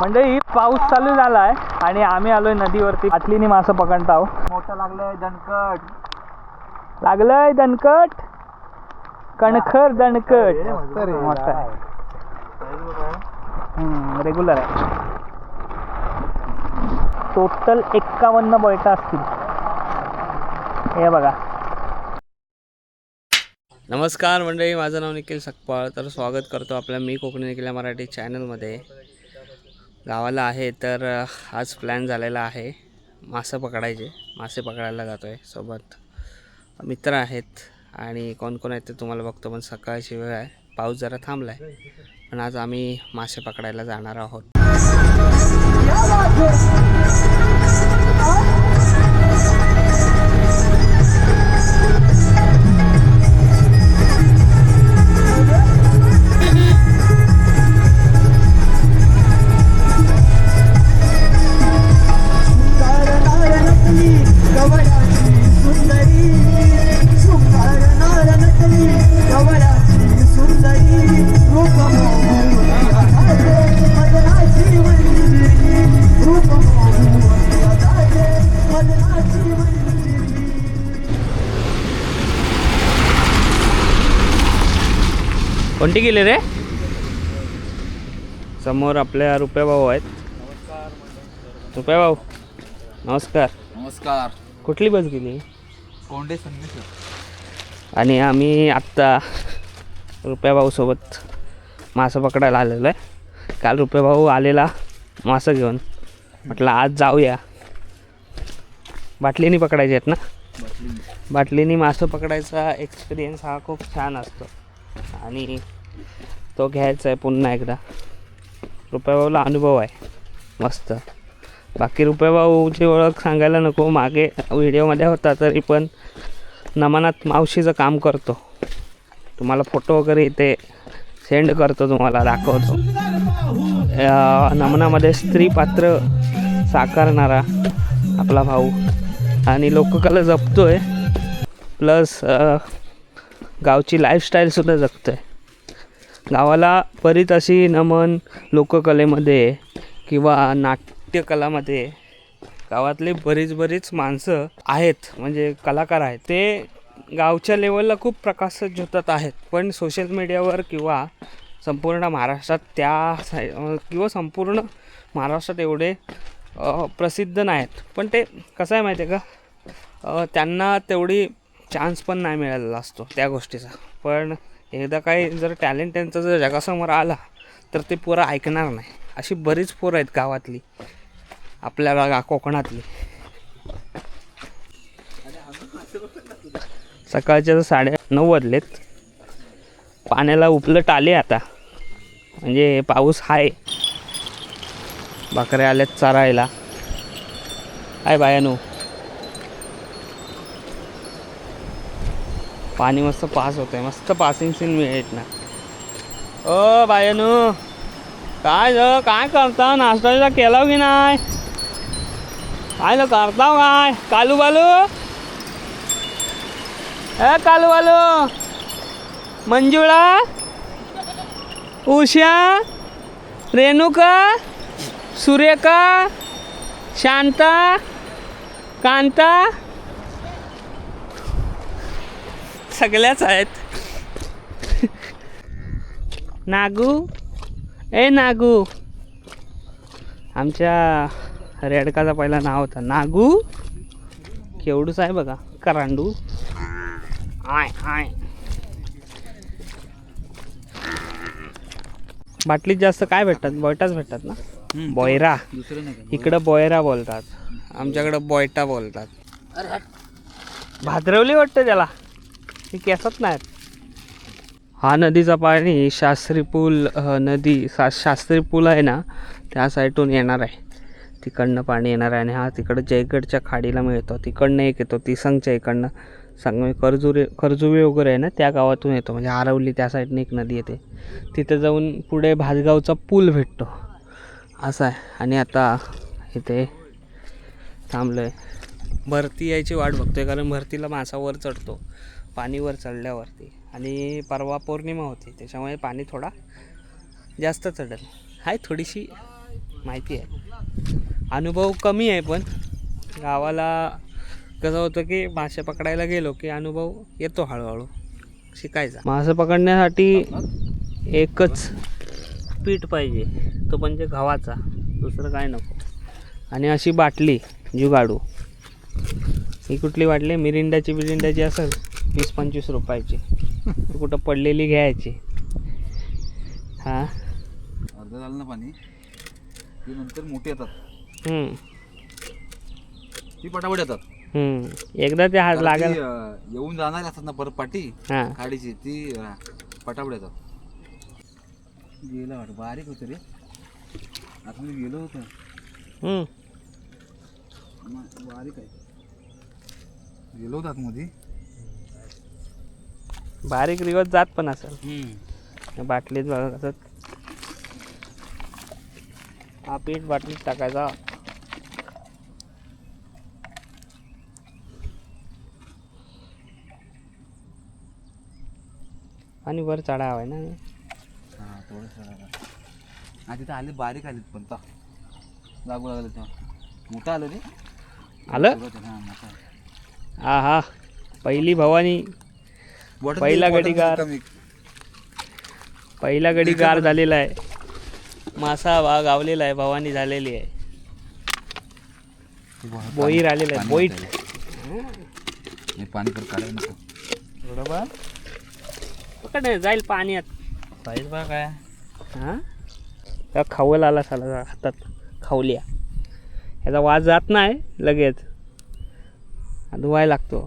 मंडळी पाऊस चालू झाला आहे आणि आम्ही आलोय नदीवरती बाटलीने मासे पकडत आहोत. मोठं लागलंय दणकट. लागलंय दणकट कणखर दणकट मोठा आहे. रेग्युलर आहे. टोटल 51 बैठा असतील. हे बघा. नमस्कार मंडळी, माझं नाव निखिल सकपाळ. तर स्वागत करतो आपल्या मी कोकणी निखिल मराठी चॅनलमध्ये. गावाला आहे तर आज प्लॅन झालेला आहे मासे पकडायचे. मासे पकडायला जातो आहे. सोबत मित्र आहेत आणि कोण कोण आहेत ते तुम्हाला बघतो. पण सकाळची वेळ आहे, पाऊस जरा थांबला आहे, पण आज आम्ही मासे पकडायला जाणार आहोत. कोणती गेले रे? समोर आपल्या रुपया भाऊ आहेत. रुपया भाऊ नमस्कार. नमस्कार. कुठली बस गेली? कोंडे संदेश. आणि आम्ही आत्ता रुपया भाऊ सोबत मासे पकडायला आलेलो आहे. काल रुपया भाऊ आलेला मासे घेऊन. म्हटलं आज जाऊया. बाटलीने पकडायचे आहेत ना? बाटलीने मासे पकडायचा एक्सपिरियन्स हा खूप छान असतो आणि तो घ्यायचा आहे पुन्हा एकदा. रुपया भाऊला अनुभव आहे मस्त. बाकी रुपया भाऊची ओळख सांगायला नको, मागे व्हिडिओमध्ये होता तरी पण नमनात मावशीचं काम करतो. तुम्हाला फोटो वगैरे इथे सेंड करतो, तुम्हाला दाखवतो. नमनामध्ये स्त्री पात्र साकारणारा आपला भाऊ आणि लोककला जपतो आहे, प्लस गावची लाईफस्टाईलसुद्धा जगतो आहे. गावाला बरीच अशी नमन लोककलेमध्ये किंवा नाट्यकलामध्ये गावातले बरीच माणसं आहेत, म्हणजे कलाकार आहेत. ते गावच्या लेवलला खूप प्रकाशित होतात आहेत, पण सोशल मीडियावर किंवा संपूर्ण महाराष्ट्रात किंवा संपूर्ण महाराष्ट्रात एवढे प्रसिद्ध नाहीत. पण ते कसं आहे माहिती आहे का, त्यांना तेवढी चान्स पण नाही मिळालेला असतो त्या गोष्टीचा. पण एकदा काही जर टॅलेंट त्यांचं जर जगासमोर आला तर ते पोरं ऐकणार नाही. अशी बरीच पोरं आहेत गावातली, आपल्या कोकणातली. सकाळच्या 9:30 वाजलेत. पाण्याला उपलट आले आता, म्हणजे पाऊस आहे. बकऱ्या आल्यात चरायला. काय बायानो, पाणी मस्त पास होत आहे. मस्त पासिंग सीन मिळत ना. ओ बायानो, काय करता? नाश्ता केला की नाही? काय करता काय? कालू बालू, कालू बालू, मंजुळा, उषा, रेणुका, सुरेखा, शांता, कांता, सगळ्याच आहेत. नागू, नागू. आमच्या रेडकाचा पहिला नाव होता नागू. केवढूच आहे बघा, करांडू. आय बाटलीत जास्त काय भेटतात? बोयटाच भेटतात ना. बोयरा इकडं बोयरा बोलतात, आमच्याकडं बोयटा बोलतात. भाद्रवली वाटतं त्याला, ती केसत नाहीत. हा नदीचा पाणी शास्त्री पूल शास्त्री पूल आहे ना, त्या साईडून येणार आहे. तिकडनं पाणी येणार आहे आणि हा तिकडं जयगडच्या खाडीला मिळतो. तिकडनं एक येतो तिसंगच्या इकडनं. करजुवे वगैरे आहे ना, त्या गावातून येतो. म्हणजे आरवली त्या साईडने एक नदी येते, तिथं जाऊन पुढे भातगावचा पूल भेटतो असं आहे. आणि आता इथे थांबलो आहे. भरती यायची वाट बघतोय, कारण भरतीला मासा वर चढतो पाणी वर चढल्यावरती. आणि परवा पौर्णिमा होती, त्याच्यामुळे पाणी थोडा जास्त चढेल. आहे थोडीशी माहिती आहे. अनुभव कमी आहे पण गावाला कसं होतं की मासे पकडायला गेलो की अनुभव येतो हळूहळू शिकायचा. मासे पकडण्यासाठी एकच पीठ पाहिजे, तो म्हणजे गव्हाचा, दुसरं काय नको. आणि अशी बाटली जुगाडू. ही कुठली बाटली? मिरिंडाची असेल 20-25 रुपयाची. कुठं पडलेली घ्यायची. हां अर्ध झालं ना पाणी ती नंतर मोठी येतात, ती पटापट येतात. एकदा ते हात कारण लागेल. ती, येऊन जाणार असतात ना परत पाठी हां खाडीची, ती पटापट येतात. गेलं वाटतं बारीक होतं रे, आता मी गेलो होतं बारीक आहे, गेलो होतो आतमध्ये. बारीक रिवर्स जात पण असेल. बाटलीत बघा कसं हा पीठ बाटलीत टाकायचा. आणि वर चढावं आहे ना. हां थोडंसं हा तिथं आले बारीक आलेत पण ता लागू लागले तेव्हा मोठं आलं रे. आलं. हां मोठं. हा हा पहिली भवानी, पहिला गडीगार, पहिला गडीगार झालेला आहे. मासा गावलेला आहे, भवानी झालेली आहे. बोईर आलेला आहे. बोईट हे पाणी पण काढायला नको. बरोबर पकड जाईल पाण्यात. साईज बघा काय. हां त्या खावल आला साला हातात खावल्या. याचा वास जात नाही लगेच, धुवायला लागतो.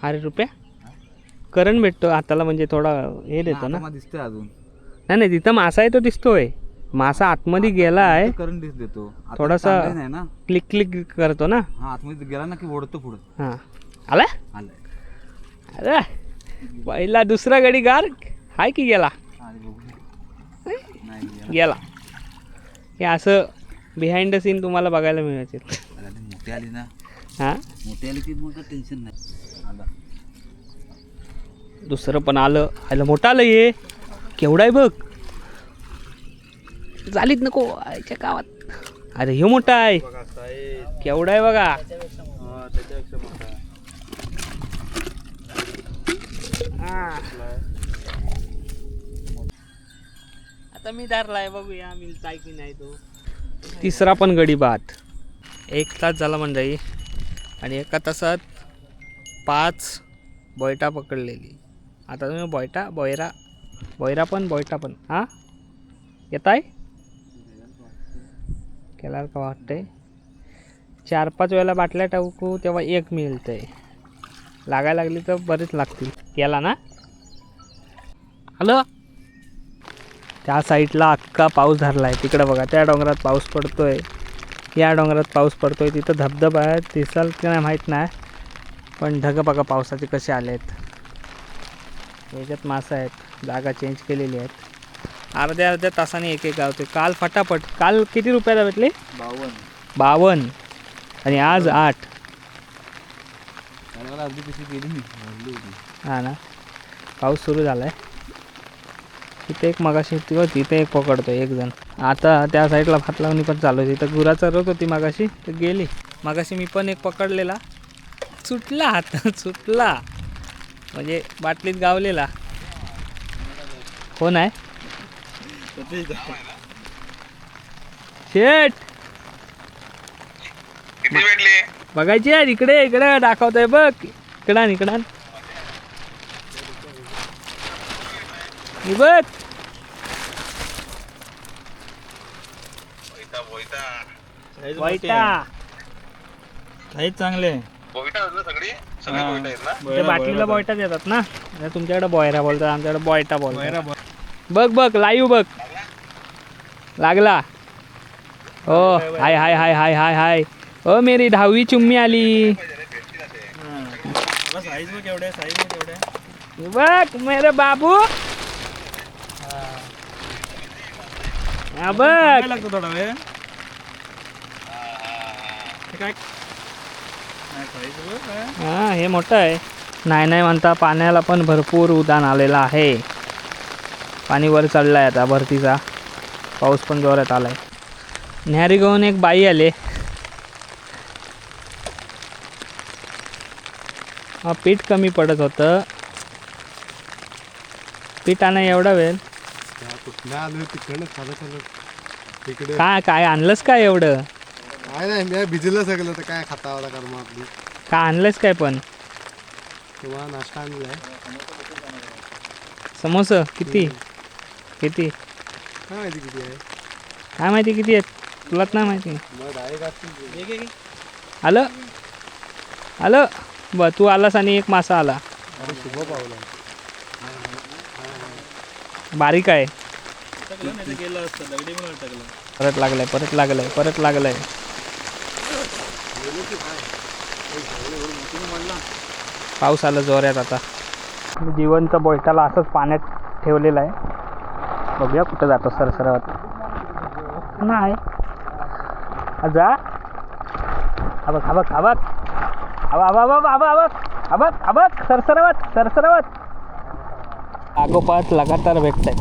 अरे रुपया करंट भेटतो हाताला, म्हणजे थोडा हे देतो ना. दिसतंय अजून. नाही तिथं मासा आहे तो दिसतोय. मासा आतमध्ये गेला आहे, करंट देतो थोडासा नाही ना, क्लिक क्लिक करतो ना. हा आतमध्ये गेला ना की ओढतो पुढं. हां आला. आलाय. अरे पहिला दुसरा गडीगार हाय की गेला. नाही गेला. हे असं बिहाइंड द सीन तुम्हाला बघायला मिळायचे. मोठी आली ना, हां मोठी आली की मग टेन्शन नाही. आला दुसरं पण आलं. आलं मोठं आलं. हे केवढं आहे बघ. झालीत नको आईच्या गावात. अरे हे मोठा आहे, केवढा आहे बघा. आता मी धरलाय, बघूया मिळताय की नाही तो. तिसरा पण गडी बाद. 1 तास झाला मंडळी, आणि एका तासात 5 बोयटा पकडलेली. आता तुम्ही बोयरा पण हां येत आहे. केला का वाटतंय. 4-5 वेळेला बाटल्या टाकू तेव्हा एक मिळतंय. लागायला लागली तर बरेच लागतील. केला ना. हॅलो त्या साईडला अख्खा पाऊस धरला आहे. तिकडं बघा त्या डोंगरात पाऊस पडतोय, या डोंगरात पाऊस पडतोय. तिथं धबधबा आहे, दिसाल की नाही माहीत नाही, पण ढग बघा पावसाचे कसे आले आहेत. याच्यात मासा आहेत, जागा चेंज केलेली आहेत. अर्ध्या तासाने एक गावते. काल फटाफट, काल किती रुपयाला भेटले? 52 आणि आज 8. अर्धी पिशवी गेली मी भरली होती. हां ना, पाऊस सुरू झाला आहे. तिथे एक मगाशी होती, तिथे एक पकडतो एक जण. आता त्या साईडला भात लावणी पण चालू आहे. तिथं गुरा चरत होती मगाशी, तर गेली. मगाशी मी पण एक पकडलेला, सुटला हात सुटला, म्हणजे बाटलीत गावलेला. कोण आहे? शेट बघायची आहे. इकडे दाखवतोय बघ. इकडं बघ. बोयटा साईज चांगले. ते बाटलीला बोयटा देतात ना. तुमच्याकडे बोयरा बोलतात, आमच्याकडे बोयटा बोलतात. बघ लाईव्ह बघ. लागला. हो हाय हाय हाय हाय हाय हाय. ओ मेरी 10वी चुम्मी आली. साईज बघ केवढ्या, साईज बघ केवढ्या. बघ मेरे बाबू. हा बघ लागतो थोडा वेळ. काय हां हे मोठं आहे. नाही म्हणता पाण्याला पण भरपूर उधाण आलेलं आहे. पाणी वर चढलं आहे आता भरतीचा. पाऊस पण जोरात आला आहे. न्याहारी घेऊन एक बाई आले. पीठ कमी पडत होतं. पीठ आणा एवढा वेळ काय काय आणलंस काय एवढं? काय नाही मी भिजलं सगळं तर काय खाता होता कर्म आपली. काय आणलंस काय पण? तेव्हा नाश्ता आणलाय. समोसा किती किती काय माहिती किती आहे. काय माहिती किती आहेत तुलाच नाही माहिती. मग डायरेक्ट आलं आलं ब तू आलास आणि एक मासा आला. अरे शुभ पावला. बारीक आहे. परत लागलाय परत लागलाय परत लागलाय. पाऊस आला जोरात. आता जिवंत बोलताला असंच पाण्यात ठेवलेलं आहे. बघूया कुठं जातो सरसरवत. नाही जा अबक अबक अबक अबक अबक अबक अबक अबक सरसरवत सरसरवत. आगोपाठ लगातार भेटत आहे.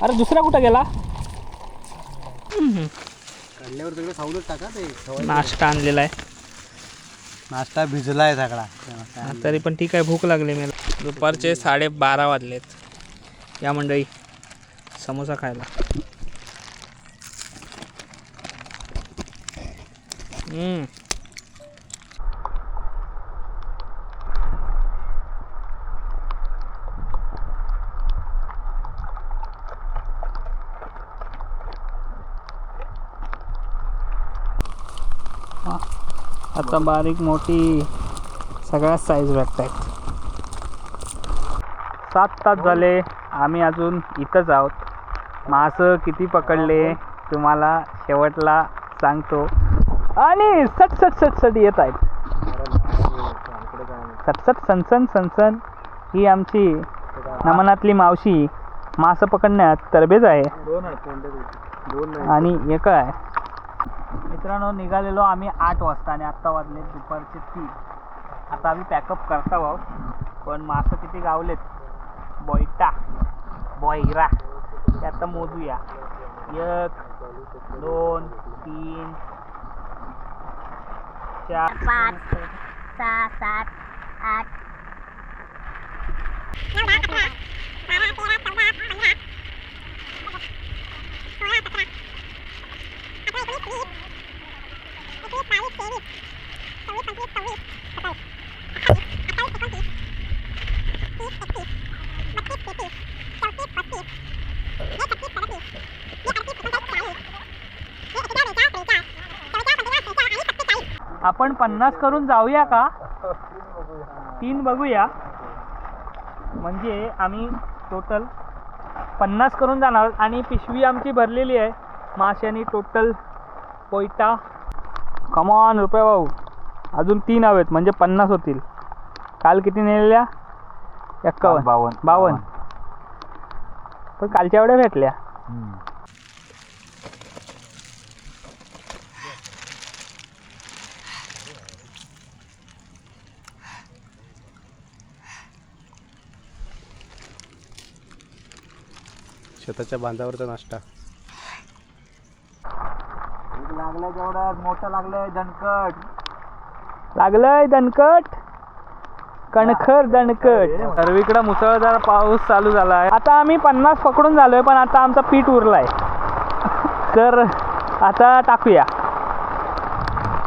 अरे दुसरा कुठं गेला? काढल्यावर सगळं सावलत टाका ते. नाश्ता आणलेला आहे. नाश्ता भिजलाय सगळा. तरी पण ठीक आहे भूक लागली मला. दुपारचे 12:30 वाजलेत. या मंडळी समोसा खायला. आता बारीक मोठी सगळ्याच साईज भेटत आहेत. 7 तास झाले आम्ही अजून इथंच आहोत. मासं किती पकडले तुम्हाला शेवटला सांगतो. आणि सट सट सट सट येत आहेत. सटसट सनसन सनसन. ही आमची नमनातली मावशी मासं पकडण्यात तरबेज आहे. आणि एक आहे. मित्रांनो निघालेलो आम्ही 8 वाजता आणि आत्ता वाजले दुपारचे 3. आता आम्ही पॅकअप करता आहोत. पण मासं किती गावलेत बोयटा बोयरा ते आता मोजूया. 1 2 3 4 5 6 7 8 आपण 50 करून जाऊया का? 3 बघूया. म्हणजे आम्ही टोटल 50 करून जाणार. आणि पिशवी आमची भरलेली आहे माशांनी टोटल पोयटा. कमॉन रुपये भाऊ अजून 3 हवेत म्हणजे 50 होतील. काल किती नेलेल्या? 51 52. पण कालच्या एवढ्या भेटल्या. शेताच्या बांधावरचा नाश्ता. लागलंय तेवढं मोठं लागलंय दणकट. लागलंय दणकट कणखर दणकट. सर्वीकडे मुसळधार पाऊस चालू झाला आहे. आता आम्ही 50 पकडून झालोय पण आता आमचा पीठ उरलाय. तर आता टाकूया.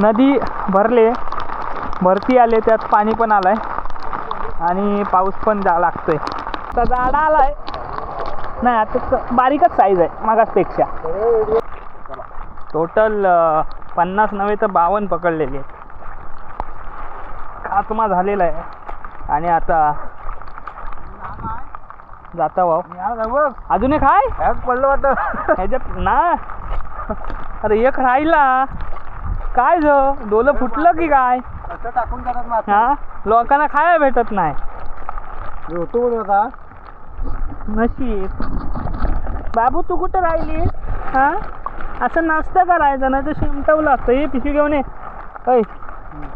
नदी भरती आले त्यात पाणी पण आलंय आणि पाऊस पण लागतोय. आता जाडा आलाय नाही आता बारीकच साईज आहे मागासपेक्षा. टोटल 50 नव्हे तर 52 पकडलेली आहेत. खात्मा झालेला आहे. आणि आता जाता भाऊ अजून एक आहे पडलं वाटतं ह्याच्यात ना. अरे एक राहिला काय डोलं फुटलं की काय? असं टाकून जातात. हा लोकांना खायला भेटत नाही. होतो आता नशीब. बाबू तू कुठं राहिली? हा असं नाश्ता करायचा ना तर शिमटवलं असतं. हे पिशवी घेऊन ये.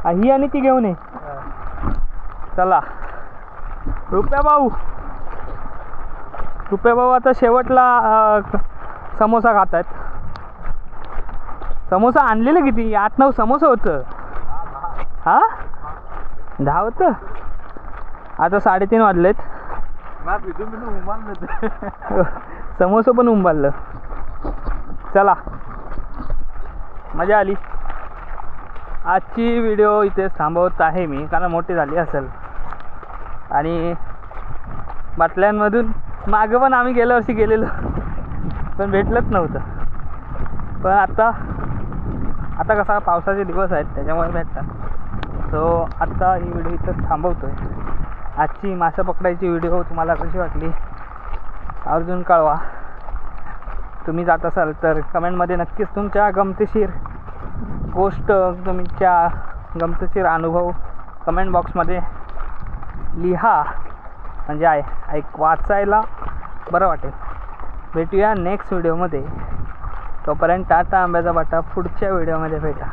ही आणि ती घेऊन ये. चला रुपया भाऊ आता शेवटला समोसा खात आहेत. समोसा आणलेलं किती? 8-9 समोसा होतं. हा 10 होतं. आता 3:30 वाजलेत. समोसा पण उंबाललं. चला मजा आली. आजची व्हिडिओ इथेच थांबवत आहे मी, कारण मोठी झाली असेल. आणि बाटल्यांमधून मागं पण आम्ही गेल्या वर्षी गेलेलो पण भेटलंच नव्हतं. पण आता कसा पावसाचे दिवस आहेत त्याच्यामुळे भेटतात. सो आत्ता ही व्हिडिओ इथंच थांबवतो आहे. आजची मासे पकडायची व्हिडिओ तुम्हाला कशी वाटली आवर्जून कळवा. तुम्ही जात असाल तर कमेंटमध्ये नक्कीच तुमच्या गमतीशीर गोष्ट, तुमच्या गमतीशीर अनुभव कमेंट बॉक्समध्ये लिहा, म्हणजे ऐक वाचायला बरं वाटेल. भेटूया नेक्स्ट व्हिडिओमध्ये. तोपर्यंत टाटा आंब्याचा बाटा. पुढच्या व्हिडिओमध्ये भेटा.